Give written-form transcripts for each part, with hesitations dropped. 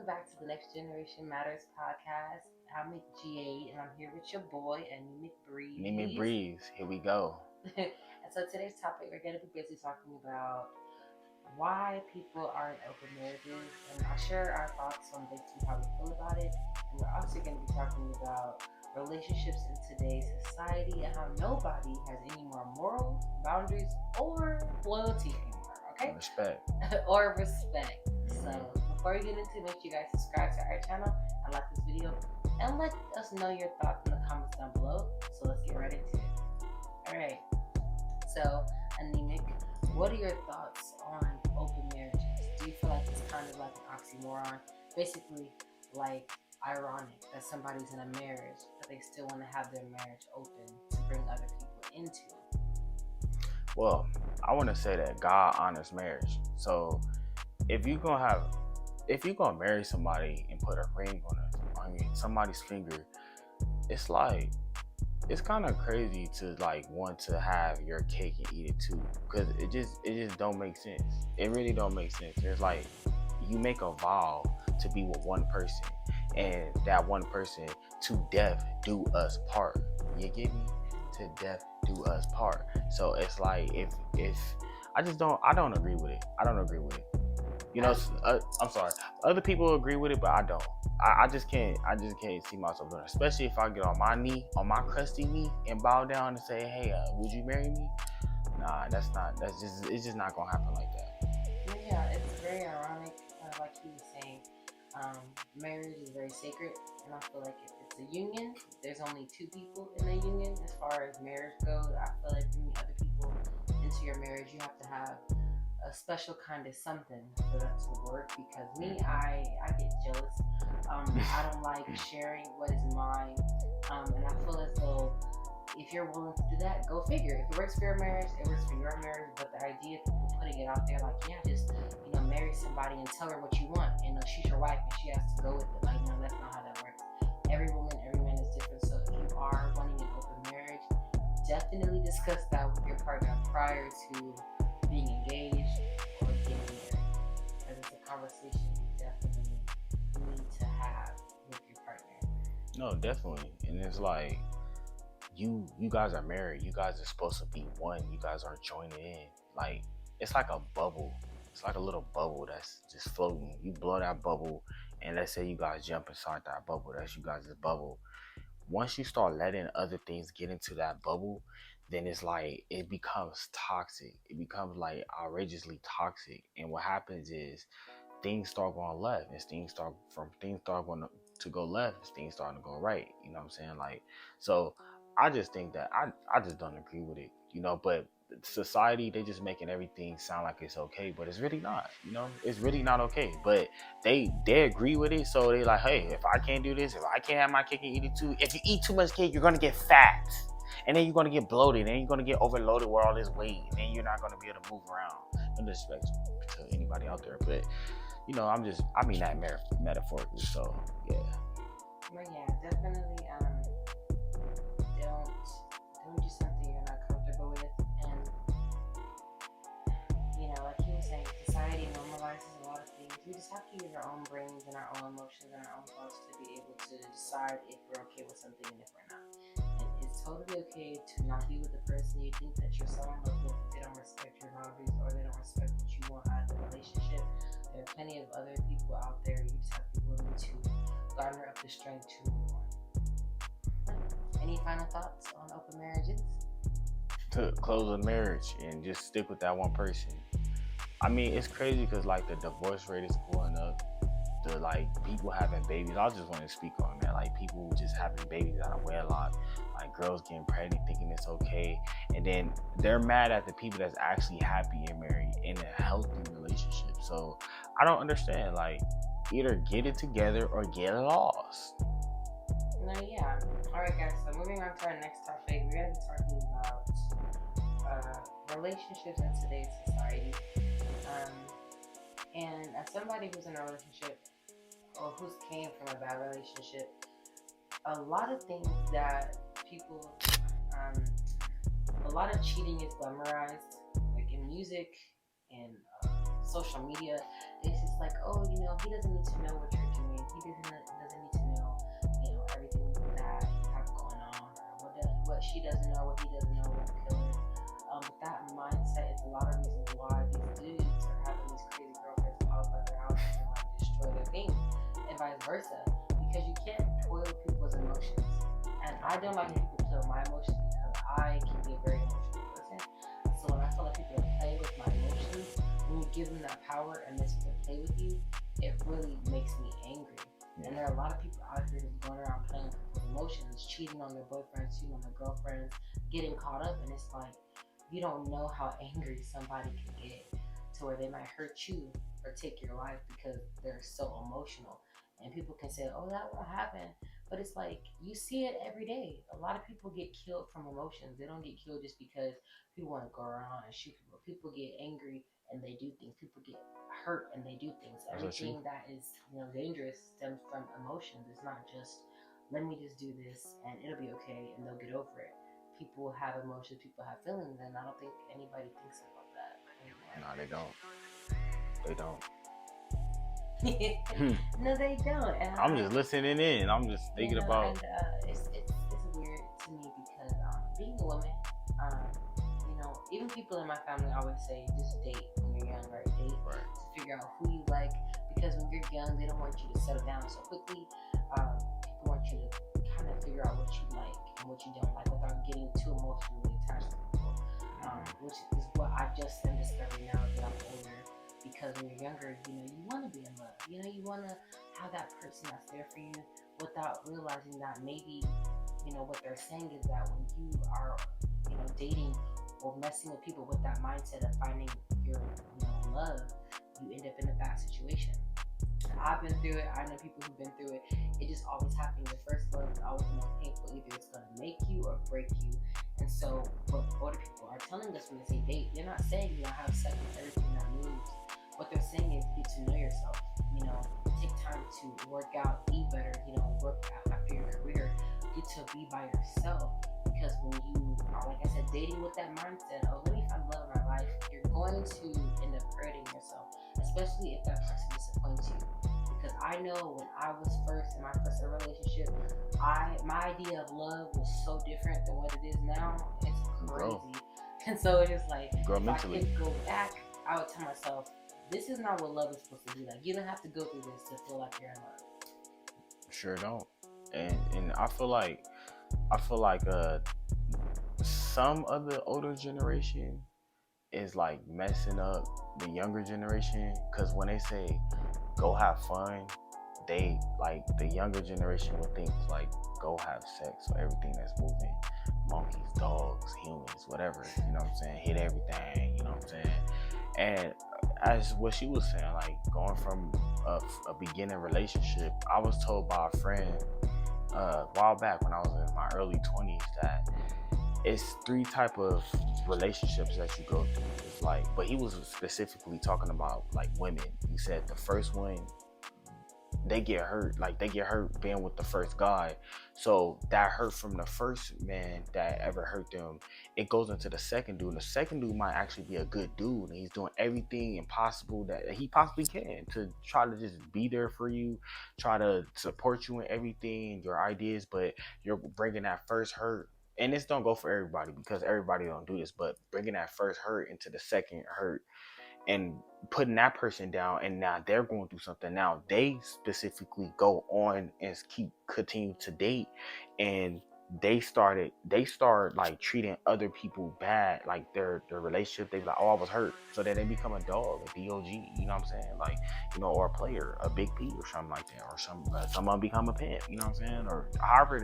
Welcome back to the Next Generation Matters podcast. I'm Jaiide, and I'm here with your boy, Anemic Breeze. Anemic Breeze, here we go. And so today's topic, we're going to be basically talking about why people are in open marriages, and I'll share our thoughts on basically how we feel about it. And we're also going to be talking about relationships in today's society and how nobody has any more morals, boundaries, or loyalty anymore. Okay? Respect. Or respect. So before we get into it, make sure you guys subscribe to our channel and like this video and let us know your thoughts in the comments down below. So let's get right into it. Alright. So Anemic, what are your thoughts on open marriages? Do you feel like it's kind of like an oxymoron? Basically like ironic that somebody's in a marriage but they still want to have their marriage open to bring other people into it. Well, I want to say that God honors marriage. So if you're gonna marry somebody and put a ring on somebody's finger, it's like, it's kind of crazy to like want to have your cake and eat it too, because it just don't make sense. It really don't make sense. It's like you make a vow to be with one person, and that one person to death do us part. You get me? To death do us part. So it's like if I don't agree with it. I don't agree with it. You know, I'm sorry. Other people agree with it, but I don't. I just can't see myself doing it. Especially if I get on my knee, on my crusty knee, and bow down and say, "Hey, would you marry me?" Nah, it's just not gonna happen like that. Yeah, it's very ironic. Like he was saying, marriage is very sacred, and I feel like if it's a union, there's only two people in the union. As far as marriage goes, I feel like bringing other people into your marriage, you have to have a special kind of something for that to work, because me, I get jealous. I don't like sharing what is mine, and I feel as though if you're willing to do that, go figure. If it works for your marriage, it works for your marriage. But the idea of people putting it out there like, yeah, just marry somebody and tell her what you want, and she's your wife and she has to go with it, like, no, that's not how that works. Every woman, every man is different. So if you are wanting an open marriage, definitely discuss that with your partner prior to being engaged or getting married, because it's a conversation you definitely need to have with your partner. No, definitely. And it's like you guys are married. You guys are supposed to be one. You guys are joining in. Like, it's like a bubble. It's like a little bubble that's just floating. You blow that bubble, and let's say you guys jump inside that bubble. That's you guys' bubble. Once you start letting other things get into that bubble, then it's like it becomes toxic. It becomes like outrageously toxic. And what happens is things start going left, and things start going to go left, things starting to go right. You know what I'm saying? Like, so I just think that I just don't agree with it. But society, they just making everything sound like it's okay, but it's really not. It's really not okay. But they agree with it, so they like, hey, if I can't do this, if I can't have my cake and eat it too, if you eat too much cake, you're gonna get fat, and then you're gonna get bloated, and then you're gonna get overloaded with all this weight, and then you're not gonna be able to move around. No disrespect to anybody out there, but I mean that metaphorically. So yeah. But yeah, definitely don't do something you're not comfortable with. And like he was saying, society normalizes a lot of things. We just have to use our own brains and our own emotions and our own thoughts to be able to decide if we're okay with something and if we're not. And it's totally okay to not be with the person you think that you're so in love with if they don't respect your boundaries or they don't respect what you want out of the relationship. There are plenty of other people out there. You just have to be willing to garner up the strength to move on. Any final thoughts on open marriages? To close a marriage and just stick with that one person. I mean, it's crazy because like the divorce rate is going up. The like people having babies. I just want to speak on that. Like people just having babies out of wedlock. Like girls getting pregnant thinking it's okay, and then they're mad at the people that's actually happy and married in a healthy relationship. So I don't understand. Like, either get it together or get lost. No, yeah. Alright guys, so moving on to our next topic, we're going to be talking about relationships in today's society. And as somebody who's in a relationship or who's came from a bad relationship, a lot of things that people, a lot of cheating is glamorized, like in music and social media. It's just like, oh, he doesn't need to know what you're He doesn't need to know, everything that you have going on, or what she doesn't know, what he doesn't know won't kill her. But that mindset is a lot of reasons why these dudes are having these crazy girlfriends all over their house and like destroy their things, and vice versa. Because you can't toil people's emotions, and I don't like when people play with my emotions because I can be a very emotional person. So when I feel like people play with my emotions, when you give them that power and this people play with you, it really makes me angry. And there are a lot of people out here just going around playing with people's emotions, cheating on their boyfriends, cheating on their girlfriends, getting caught up, and it's like, you don't know how angry somebody can get to where they might hurt you or take your life because they're so emotional. And people can say, oh, that won't happen. But it's like, you see it every day. A lot of people get killed from emotions. They don't get killed just because people want to go around and shoot people. People get angry and they do things. People get hurt and they do things. Everything that is dangerous stems from emotions. It's not just, let me just do this and it'll be okay and they'll get over it. People have emotions, people have feelings, and I don't think anybody thinks about that anymore. No, they don't. They don't. No, they don't. And I'm just listening in. I'm just thinking about. And, it's weird to me because being a woman, even people in my family always say just date when you're young, right? Date to figure out who you like, because when you're young, they don't want you to settle down so quickly. People want you to kind of figure out what you like and what you don't like without getting too emotionally attached to people, which is what I just am discovering now that I'm older. Because when you're younger, you want to be in love. You want to have that person that's there for you without realizing that maybe, what they're saying is that when you are, dating or messing with people with that mindset of finding your, love, you end up in a bad situation. I've been through it. I know people who've been through it. It just always happens. The first love is always the most painful. Either it's going to make you or break you. And so what older people are telling us when they say date, they're not saying have sex with everything that moves. What they're saying is get to know yourself. Take time to work out, eat better. Work out after your career. Get to be by yourself. Because when you are, like I said, dating with that mindset, oh, let me find love in my life, you're going to end up hurting yourself, especially if that person disappoints you. Because I know when I was first in my first relationship, my idea of love was so different than what it is now. It's crazy. And so it's just like, if mentally. I could go back, I would tell myself, this is not what love is supposed to be like. You don't have to go through this to feel like you're in love. Sure don't. And I feel like some of the older generation is like messing up the younger generation, because when they say go have fun, they like the younger generation would think like go have sex or everything that's moving, monkeys, dogs, humans, whatever, hit everything, and as what she was saying, like going from a beginning relationship, I was told by a friend a while back when I was in my early 20s that it's 3 type of relationships that you go through. It's like, but he was specifically talking about like women. He said the first one, they get hurt being with the first guy. So that hurt from the first man that ever hurt them, it goes into the second dude. And the second dude might actually be a good dude, and he's doing everything impossible that he possibly can to try to just be there for you, try to support you in everything, your ideas, but you're bringing that first hurt. And this don't go for everybody because everybody don't do this, but bringing that first hurt into the second hurt and putting that person down, and now they're going through something. Now they specifically go on and continue to date, and they start like treating other people bad, like their relationship. They be like, oh, I was hurt. So then they become a dog, a dog, you know what I'm saying? Like, or a player, a big P or something like that, or someone become a pimp, you know what I'm saying? Or however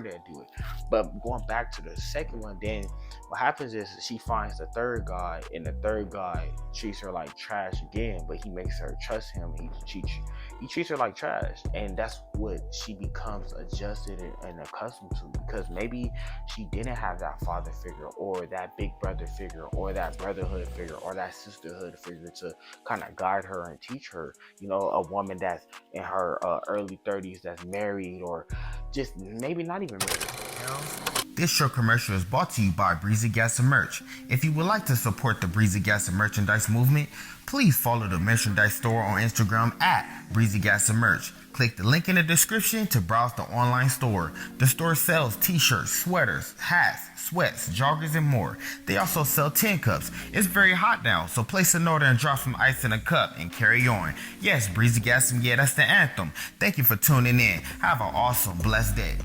they do it. But going back to the second one, then what happens is she finds the third guy, and the third guy treats her like trash again, but he makes her trust him. He treats her like trash, and that's what she becomes adjusted and accustomed to, because maybe she didn't have that father figure or that big brother figure or that brotherhood figure or that sisterhood figure to kind of guide her and teach her, a woman that's in her early 30s that's married, or just maybe not even married. This short commercial is brought to you by Breezy Gas and Merch. If you would like to support the Breezy Gas and Merchandise movement, please follow the merchandise store on Instagram at Breezy Gas and Merch. Click the link in the description to browse the online store. The store sells t-shirts, sweaters, hats, sweats, joggers, and more. They also sell tin cups. It's very hot now, so place an order and drop some ice in a cup and carry on. Yes, Breezy Gas, yeah, that's the anthem. Thank you for tuning in. Have an awesome, blessed day.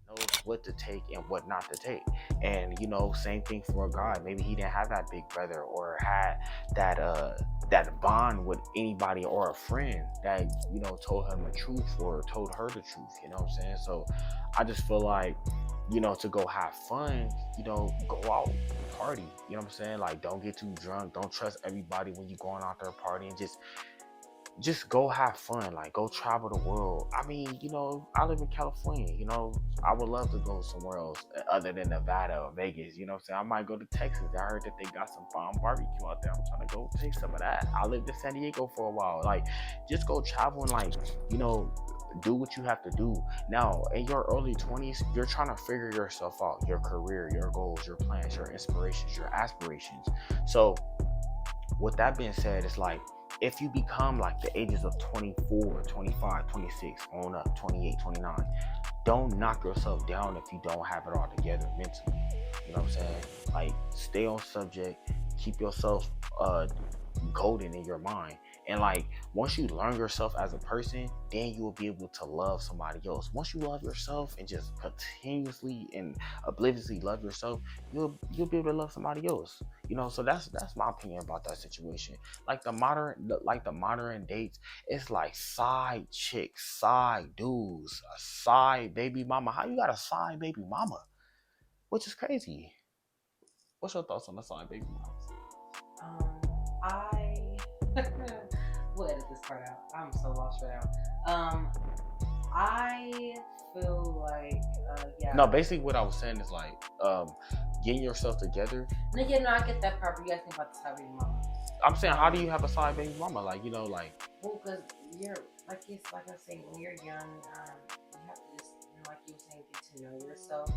Knows what to take and what not to take. And you know, same thing for a guy. Maybe he didn't have that big brother or had that bond with anybody or a friend that, you know, told him the truth or told her the truth, you know what I'm saying? So I just feel like, you know, to go have fun, you know, go out, party, you know what I'm saying? Like, don't get too drunk, don't trust everybody when you going out there partying. Just go have fun, like go travel the world. I mean, you know, I live in California, you know, I would love to go somewhere else other than Nevada or Vegas, you know what I'm saying? I might go to Texas. I heard that they got some bomb barbecue out there. I'm trying to go taste some of that. I lived in San Diego for a while. Like, just go travel and, like, you know, do what you have to do. Now, in your early 20s, you're trying to figure yourself out, your career, your goals, your plans, your inspirations, your aspirations. So with that being said, it's like, if you become like the ages of 24, 25, 26, on up, 28, 29, don't knock yourself down if you don't have it all together mentally. You know what I'm saying? Like, stay on subject, keep yourself golden in your mind. And like, once you learn yourself as a person, then you will be able to love somebody else. Once you love yourself and just continuously and obliviously love yourself, you'll be able to love somebody else. You know, so that's my opinion about that situation. Like the modern dates, it's like side chicks, side dudes, a side baby mama. How you got a side baby mama? Which is crazy. What's your thoughts on the side baby mamas? We'll edit this part out. I'm so lost right now. I feel like, yeah. No, basically what I was saying is like, getting yourself together. No, yeah, no, I get that part, but you asking about the side baby mama. I'm saying, how do you have a side baby mama? Like, you know, like. Well, because you're, like, it's like I was saying, when you're young, you have to just, like you were saying, get to know yourself.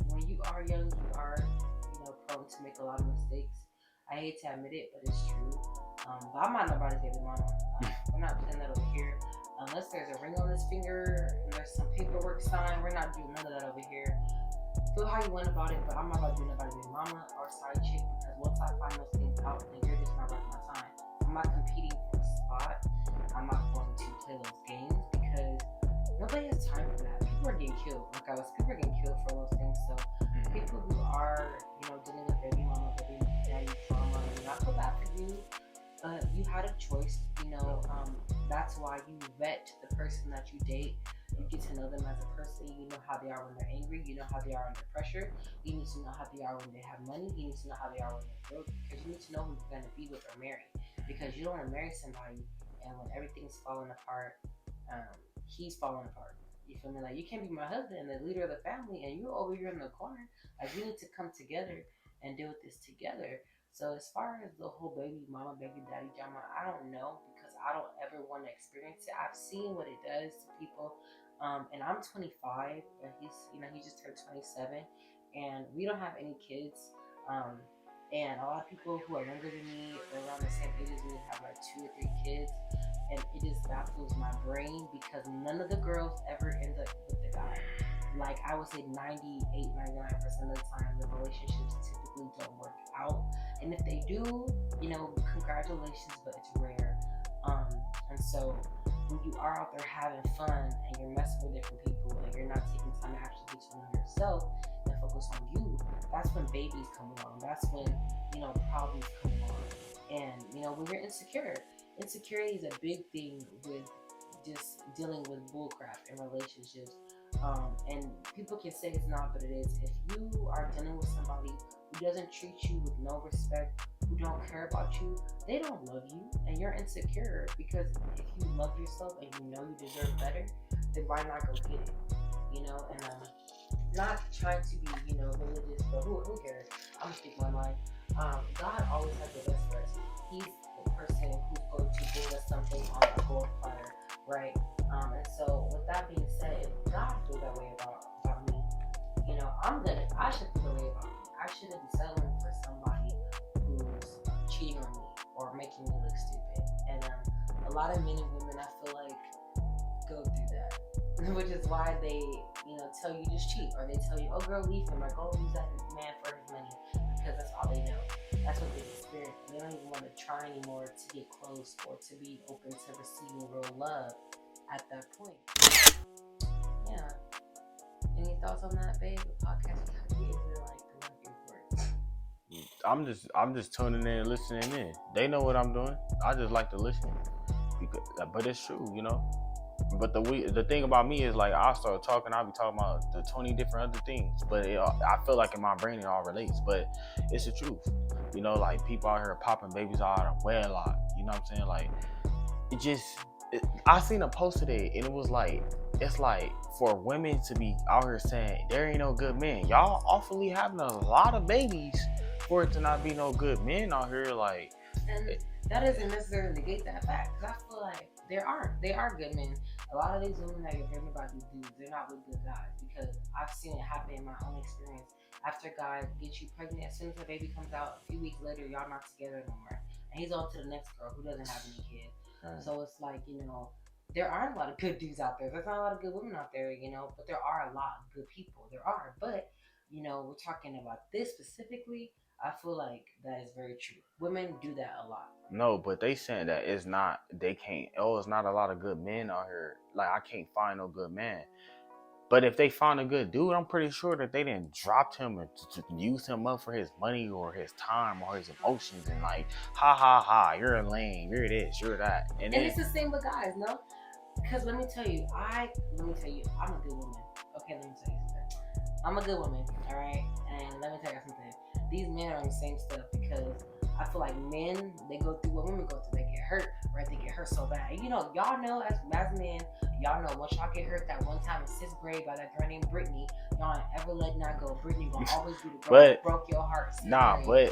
When you are young, you are, you know, prone to make a lot of mistakes. I hate to admit it, but it's true. But I'm not nobody's baby mama. We're not putting that over here. Unless there's a ring on this finger and there's some paperwork signed, we're not doing none of that over here. Feel how you want about it, but I'm not about to do nobody's baby mama or side chick, because once I find those things out, then you're just not worth my time. I'm not competing for a spot. I'm not going to play those games because nobody has time for that. People are getting killed. People are getting killed for those things. So people who are, you know, dealing with baby mama, baby daddy trauma, I feel bad for you. You had a choice, you know. That's why you vet the person that you date. You get to know them as a person. You know how they are when they're angry. You know how they are under pressure. You need to know how they are when they have money. You need to know how they are when they're broke, because you need to know who you're going to be with or marry. Because you don't want to marry somebody and when everything's falling apart, he's falling apart. You feel me? Like, you can't be my husband and the leader of the family and you over here in the corner. Like, we need to come together and deal with this together. So as far as the whole baby mama, baby daddy drama, I don't know, because I don't ever want to experience it. I've seen what it does to people. And I'm 25, and he just turned 27, and we don't have any kids. And a lot of people who are younger than me or around the same age as me have like 2 or 3 kids, and it just baffles my brain because none of the girls ever end up with the guy. Like, I would say 98-99% of the time, the relationships typically don't work out. And if they do, you know, congratulations, but it's rare. And so when you are out there having fun and you're messing with different people and you're not taking time to actually get to know yourself and focus on you, that's when babies come along. That's when, you know, problems come along. And, you know, when you're insecure, insecurity is a big thing with just dealing with bullcrap in relationships. And people can say it's not, but it is. If you are dealing with somebody who doesn't treat you with no respect, who don't care about you, they don't love you, and you're insecure. Because if you love yourself and you know you deserve better, then why not go get it? You know, and not trying to be, you know, religious, but who cares? I'm gonna speak my mind. God always has the best for us. He's the person who's going to bring us something on a gold platter, right? And so with that being said, if God feels that way about me, you know, I should feel that way about me. I shouldn't be settling for somebody who's cheating on me or making me look stupid. And a lot of men and women, I feel like, go through that, which is why they, tell you just cheat, or they tell you, oh girl, leave him, or go use that man for his money, because that's all they know. That's what they experience. They don't even want to try anymore to get close or to be open to receiving real love at that point. Yeah. Any thoughts on that, babe? The podcast, how do you really like the love your I'm just tuning in and listening in. They know what I'm doing. I just like to listen, but it's true, But the thing about me is, like, I'll start talking, I'll be talking about the 20 different other things, but I feel like in my brain it all relates, but it's the truth. Like, people out here popping babies out of wedlock, you know what I'm saying? Like, I seen a post today, and it was like, it's like, for women to be out here saying there ain't no good men, y'all awfully having a lot of babies for it to not be no good men out here, like. And that doesn't necessarily negate that fact, because I feel like they are good men. A lot of these women that you're hearing about these dudes, they're not with good guys, because I've seen it happen in my own experience. After a guy gets you pregnant, as soon as the baby comes out, a few weeks later, y'all not together no more, and he's on to the next girl who doesn't have any kids. So it's like, there aren't a lot of good dudes out there. There's not a lot of good women out there, but there are a lot of good people. There are, but we're talking about this specifically. I feel like that is very true. Women do that a lot. No, but they saying that it's not a lot of good men out here. Like, I can't find no good man. But if they find a good dude, I'm pretty sure that they didn't drop him or to use him up for his money or his time or his emotions, and like, ha ha ha, you're a lame, you're this, you're that. And it's the same with guys, no? Because let me tell you, I'm a good woman. Okay, let me tell you something. I'm a good woman, all right? And let me tell you something. These men are on the same stuff, because I feel like men, they go through what women go through. They get hurt, right? They get hurt so bad. And y'all know as men, y'all know once y'all get hurt that one time in 6th grade by that girl named Brittany, y'all ain't ever letting that go. Brittany gonna always be the girl that broke your heart.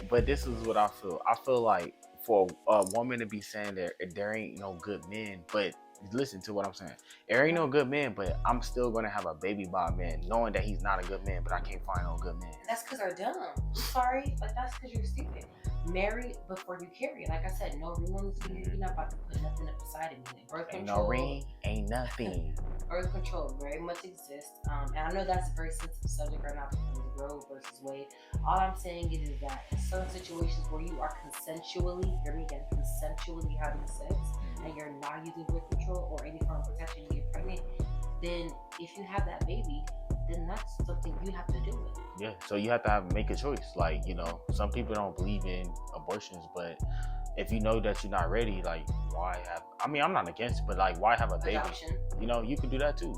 But this is what I feel. I feel like for a woman to be saying that there ain't no good men, but listen to what I'm saying. There ain't no good man, but I'm still gonna have a baby by a man, knowing that he's not a good man, but I can't find no good man. That's because they're dumb. I'm sorry, but that's because you're stupid. Marry before you carry. Like I said, no ring on this finger. You're not about to put nothing up beside of me. Birth ain't control. No ring, ain't nothing. Birth control very much exists. And I know that's a very sensitive subject right now, because of Roe versus Wade. All I'm saying is that in certain situations where you are consensually having sex, and you're not using birth control or any form of protection to get pregnant, then if you have that baby, then that's something you have to do with. Yeah, so you have to make a choice. Like, some people don't believe in abortions, but if you know that you're not ready, like, why have, I'm not against it, but like, why have a baby? Adoption. You could do that too,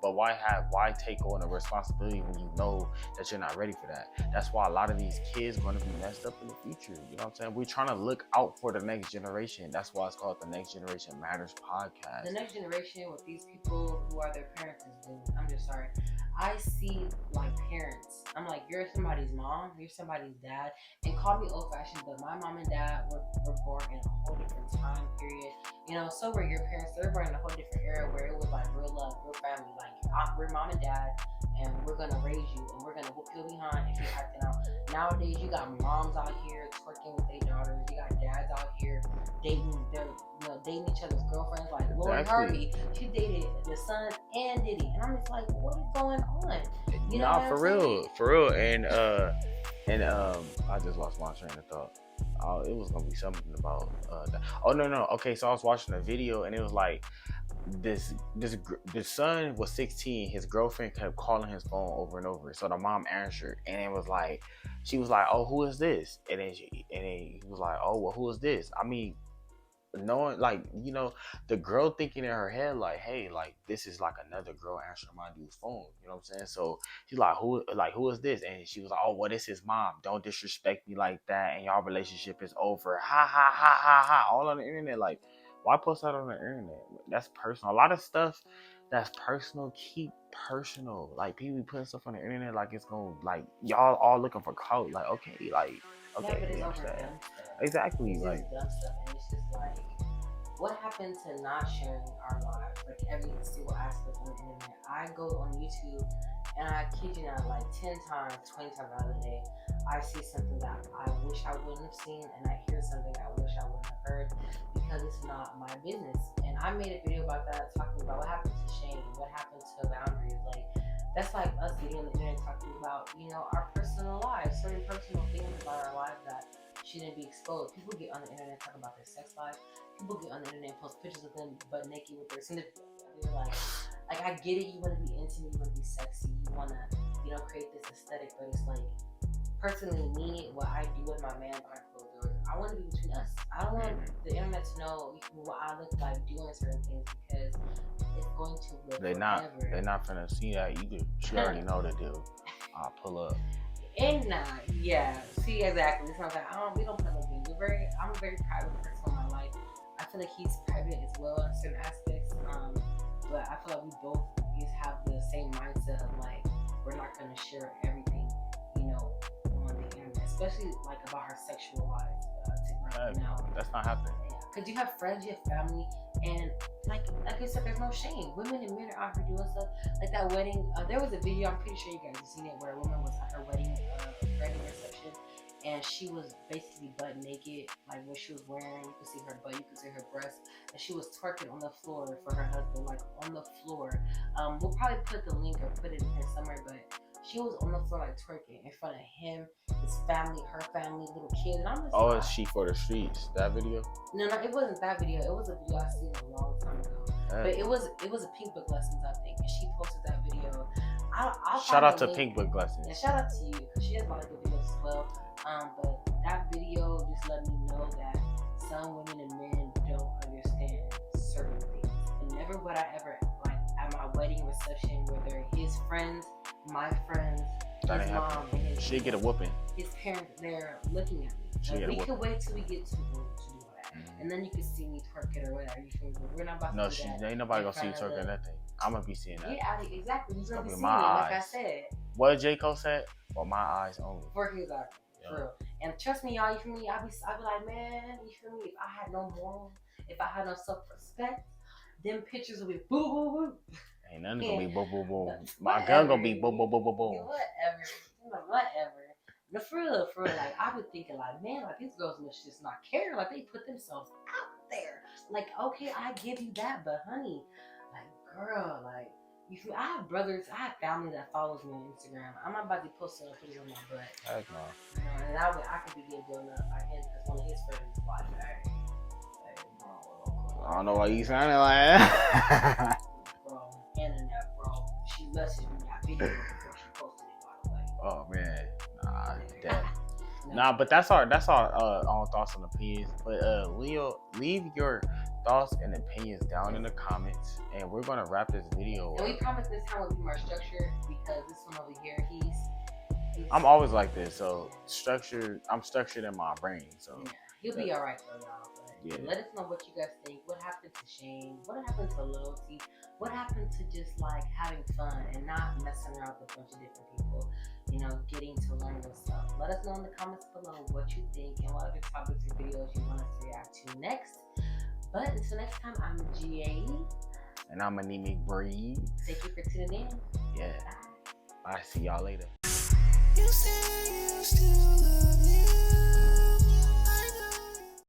but why take on a responsibility when you know that you're not ready for that? That's why a lot of these kids are going to be messed up in the future. You know what I'm saying? We're trying to look out for the next generation. That's why it's called the Next Generation Matters podcast. The next generation, what these people who are their parents is doing, I'm just sorry. I see like parents. I'm like, you're somebody's mom, you're somebody's dad, and call me old-fashioned, but my mom and dad were born in a whole different time period. So were your parents. They were born in a whole different era where it was like real love, real family. Like, we're mom and dad, and we're gonna raise you, and we're gonna whoop you behind if you're acting out. Nowadays, you got moms out here twerking with their daughters. You got dads out here dating each other's girlfriends. Like Lori Harvey, she dated the son and Diddy, and I'm just like, what is going on? For real. And I just lost my train of thought. It was gonna be something about that. Oh no. Okay, so I was watching a video, and it was like the son was 16. His girlfriend kept calling his phone over and over, so the mom answered, and it was like, she was like, "Oh, who is this?" And then he was like, "Oh, well, who is this?" Knowing, like, the girl thinking in her head, like, hey, like, this is like another girl answering my dude's phone. You know what I'm saying? So she's like, who is this? And she was like, oh, well, this is mom. Don't disrespect me like that, and y'all relationship is over. Ha ha ha ha ha. All on the internet. Like, why post that on the internet? That's personal. A lot of stuff that's personal, keep personal. Like, people be putting stuff on the internet like it's gonna, like, y'all all looking for clout. Like, okay. Yeah, but it's over dumb stuff. Exactly. It's like just dumb stuff, and it's just like, what happened to not sharing our lives, like every single aspect on the internet? I go on YouTube And I kid you not, like 10 times, 20 times out of the day, I see something that I wish I wouldn't have seen, and I hear something I wish I wouldn't have heard, because it's not my business. And I made a video about that, talking about what happened to shame, what happened to boundaries. Like, that's like us getting on the internet talking about, you know, our personal lives, certain personal things about our lives that shouldn't be exposed. People get on the internet talking about their sex life. People get on the internet and post pictures of them butt naked with their significant other. Like I get it. You want to be intimate, you want to be sexy, you want to, you know, create this aesthetic. But it's like, personally, me, what I do with my man behind closed doors, I want to be between us. I don't want the internet to know what I look like doing certain things, because it's going to live forever. They're not finna see that either. She already know the deal. I'll pull up. And yeah. See, exactly. It's not that we don't play no games. I'm a very private person in my life. I feel like he's private as well in certain aspects. But I feel like we both just have the same mindset of like, we're not gonna share everything, you know, on the internet, especially like about our sexual lives. That's not happening. Yeah, because you have friends, you have family, and like I said, there's no shame. Women and men are out here doing stuff like that wedding. There was a video, I'm pretty sure you guys have seen it, where a woman was at her wedding reception, and she was basically butt naked, like what she was wearing. You could see her butt, you could see her breast, and she was twerking on the floor for her husband, like on the floor. We'll probably put the link or put it in here somewhere, but she was on the floor like twerking in front of him, his family, her family, little kids. And I'm just it's She for the Streets, that video? No, it wasn't that video. It was a video I seen a long time ago. But it was a Pink Book Lessons, I think, and she posted that video. I'll shout out to Pink Book Lessons. Yeah, shout out to you, because she has a lot of good videos as well. But that video just let me know that some women and men don't understand certain things. And never would I ever, like, at my wedding reception, where they're his friends, my friends, his mom, and his she'd get a whooping. His parents, they're looking at me. Like, we could wait till we get to the room to do all that. And then you can see me twerking or whatever. You feel me? We're not about to do that. Ain't nobody gonna see you twerking nothing. I'm gonna be seeing that. Yeah, exactly. You're gonna be seeing it, like I said. What J. Cole said? For my eyes only. For his eyes. For real. And trust me, y'all, you feel me? I'd be like, man, you feel me? If I had no morals, if I had no self-respect, them pictures would be boo boo boo. Ain't nothing gonna be boom boom boom. My gun gonna be boom boom boom boom boom. Whatever. But for real, like, I would thinking like, man, like, these girls must just not care. Like, they put themselves out there. Like, okay, I give you that, but honey, like, girl, like, you feel, I have brothers, I have family that follows me on Instagram. I'm not about to post some pictures on my butt. Heck no. You know, and I could be getting blown up by him because one of his friends is watching. I don't know why you sounding like that. Bro, internet, bro. She messaged me that video before she posted it, by the way. Oh man, nah, dead. Nah, but that's our own thoughts and opinions. But Leo, leave your thoughts and opinions down in the comments, and we're gonna wrap this video. And we promise this time will be more structured, because this one over here, I'm always like this, so I'm structured in my brain, so yeah, he'll be alright though, y'all. But let us know what you guys think. What happened to shame? What happened to loyalty? What happened to just like having fun and not messing around with a bunch of different people? You know, getting to learn yourself. Let us know in the comments below what you think and what other topics or videos you want us to react to next. But until next time, I'm Jaiide. And I'm Anemic Breeze. Thank you for tuning in. Yeah. Bye. See y'all later.